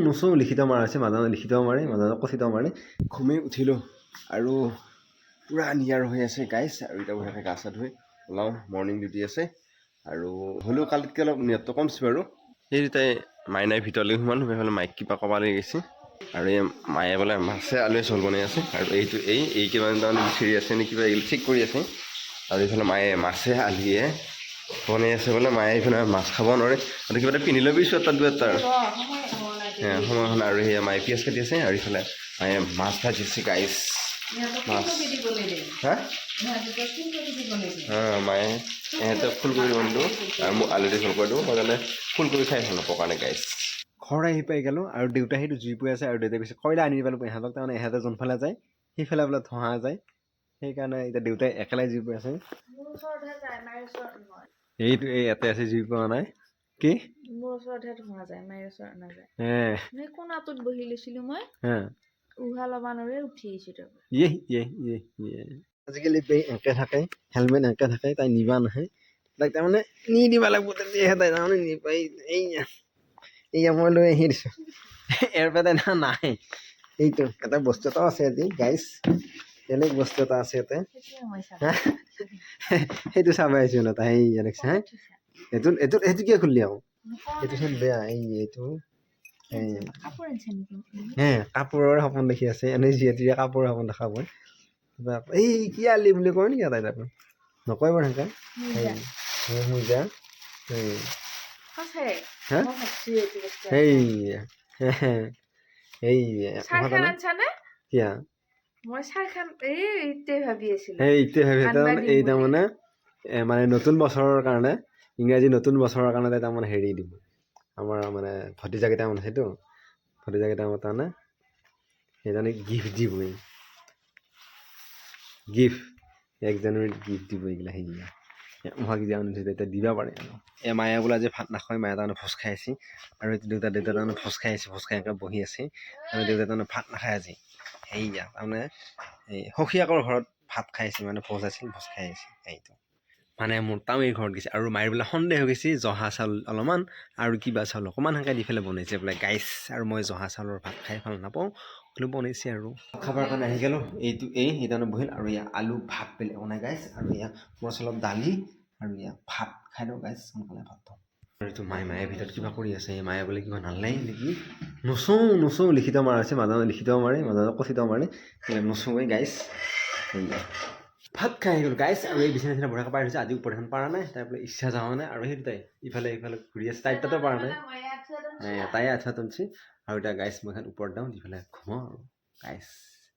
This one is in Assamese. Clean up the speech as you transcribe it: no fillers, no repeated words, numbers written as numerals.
নুচো লিখিত মাৰা আছে মাজে মাজে লিখিত মাৰে মাজে মাজে কথিত মাৰে ঘুমেই উঠিলোঁ আৰু পূৰা নিয়াৰ হৈ আছে গাইছ আৰু এতিয়া বঢ়িয়াকৈ গা চা ধুই ওলাওঁ মৰ্ণিং ডিউটি আছে আৰু হ'লেও কালিতকৈ অলপ নেটটো কমছে বাৰু সেই দুটাই মাইনাই ভিতৰলৈ সোমালোঁ সেইফালে মাইক কিবা ক'বলৈ গৈছে আৰু এই মায়ে বোলে মাছে আলুৱে জোল বনাই আছে আৰু এইটো এই কিবা তাৰমানে চিৰি আছে নে কিবা এইবিলাক ঠিক কৰি আছে আৰু এইফালে মায়ে মাছে আলুৱে বনাই আছে বোলে মায়ে এইফালে মাছ খাব নোৱাৰে আৰু কিবা এটা পিন্ধি ল'বি চুৱেটাৰ দুৱেটাৰ সময় হ'ল আৰু সেয়া মায়ে পিঁয়াজ কাটি আছে আৰু এইফালে মায়ে মাছ ভাজিছে গাইছ মাছ হা মায়ে ইহঁতে ফুলকবি বনালোঁ আৰু মোক আলু দি জোল কৰি দিওঁ মই জানে ফুলকবি খাই ভাল নাপাওঁ কাৰণে গাইছ ঘৰ আহি পাই গ'লোঁ আৰু দেউতাই সেইটো জুই পৰি আছে আৰু দেউতাই কৈছে কয়লা আনি পালোঁ ইহঁতক তাৰমানে ইহঁতে যোনফালে যায় সেইফালে বোলে ধোঁৱা যায় সেইকাৰণে এতিয়া দেউতাই একেলাই জুই পৰি আছে এইটো এই ইয়াতে আছে জুই পোৱা নাই কি মোৰ ওচৰতহে ধোঁৱা যায় মাৰ ওচৰত নাযায় কোণাটোত বহি লৈছিলোঁ মই উহা ল'বা নোৱাৰে উঠি আহিছোঁ আজিকালি এনেকে থাকে হেলমেট এনেকে থাকে তাই নিবা নাহে তাইক তাৰমানে নি দিবা লাগিব তেতিয়াহে তাই তাৰমানে নিবাই এইয়া মই লৈ আহি দিছোঁ এয়াৰপেড এটা নাই এইটো এটা বস্তু এটাও আছে আজি গাইছ বেলেগ বস্তু এটা আছে ইয়াতে সেইটো চাব আহিছোঁ ন তাই দেখিছে হা এইটো কিয় খুলিলি আকৌ এইটো চোন বেয়া এইটো কাপোৰৰ সপোন দেখি আছে এনেই যিহেতু কাপোৰৰ সপোন দেখা পায় কিবা এই কি আলি বুলি কয় নেকি তাই তাতে নকয় বাৰু সেনেকৈ মোজা তাৰমানে মানে নতুন বছৰৰ কাৰণে ইংৰাজী নতুন বছৰৰ কাৰণে তাই তাৰমানে হেৰি দিব আমাৰ মানে ভতিজাকেইটা মানে সেইটো ভতিজাকেইটা তাৰমানে সেইজনে গিফ্ট দিবই গিফ্ট 1 জানুৱাৰীত গিফ্ট দিব এইগিলা সেইগিলা মহাক যে আনিছে তেতিয়া দিবা পাৰে আৰু মায়ে বোলে আজি ভাত নাখায় মায়ে তাৰমানে ভোজ খাই আছে আৰু দেউতা তাৰমানে ভোজ খাই আছে ভোজ খাই এনেকৈ বহি আছে আৰু দেউতা তাৰমানে ভাত নাখায় আজি সেইয়া তাৰমানে এই সখীয়েকৰ ঘৰত ভাত খাই আছে মানে ভোজ আছিল ভোজ খাই আছে সেইটো মানে মোৰ তাৱেই ঘৰত গৈছে আৰু মায়ে বোলে সন্দেহ হৈ গৈছে জহা চাউল অলপমান আৰু কিবা চাউল অকণমান সেনেকৈ দি পেলাই বনাইছে বোলে গাইছ আৰু মই জহা চাউলৰ ভাত খাই ভাল নাপাওঁ হ'লেও বনাইছে আৰু খাবৰ কাৰণে আহি গ'লোঁ এইটো সেইকাৰণে বহিল আৰু ইয়াৰ আলু ভাত বেলেগ বনাই গাইছ আৰু ইয়াৰ অলপ দালি আৰু ইয়াৰ ভাত খাই দিওঁ গাইছ সোনকালে ভাত থওঁ আৰু এইটো মায়ে ভিতৰত কিবা কৰি আছে মায়ে বোলে কিবা নালাই নেকি নুচো লিখিত মাৰা আছে মাজে মাজে লিখিত মাৰে মাজে মাজে কথিত মাৰে নুচোৱেই গাইছ ভাত খাই আহি গ'ল গাইছ আৰু এই বিচনা বঢ়াকৈ পাৰি থৈছে আজি ওপৰত এখন পৰা নাই তাই বোলে ইচ্ছা যাওঁ নাই আৰু সেইটো তাই ইফালে ঘূৰি আছে তাই তাতো পৰা নাই তাই আঠুৱা তুলিছে আৰু এতিয়া গাইছ মই এখন ওপৰত যাওঁ ইফালে ঘুমাওঁ আৰু গাইছ